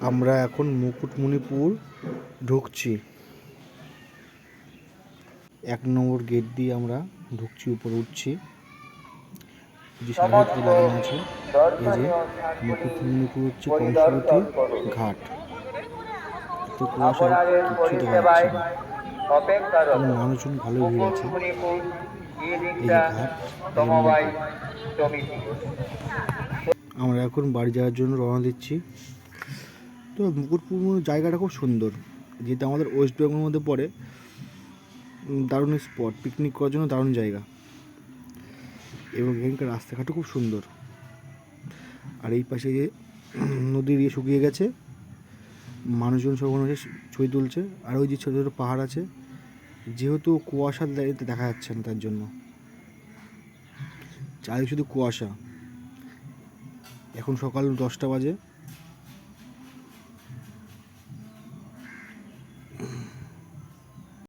আমরা এখন মুকুটমণিপুর ঢুকছি। 1 নম্বর গেট দিয়ে আমরা ঢুকছি, উপরে উঠছি। যে সাইনবোর্ডটা লাগানো আছে, এই যে মুকুটমণিপুর হচ্ছে কংসবতী ঘাট। এত কুয়াশায় কিচ্ছু দেখা যাচ্ছে না, তবে মানুষজন ভালো ভিড় আছে। এই যে ঘাট, এই যে নৌকো। আমরা এখন বাড়ি যাওয়ার জন্য রওনা দিচ্ছি। তো মুকুটমণিপুর জায়গাটা খুব সুন্দর, যেটা আমাদের ওয়েস্ট বেঙ্গলের মধ্যে পড়ে। দারুণ স্পট, পিকনিক করার জন্য দারুণ জায়গা, এবং এখানকার রাস্তাঘাটও খুব সুন্দর। আর এই পাশে যে নদী দিয়ে শুকিয়ে গেছে, মানুষজন সব মনে হচ্ছে ছবি তুলছে। আর ওই যে ছোটো ছোটো পাহাড় আছে, যেহেতু কুয়াশা দেখা যাচ্ছে না, তার জন্য চারিদিকে শুধু কুয়াশা। এখন সকাল 10টা বাজে।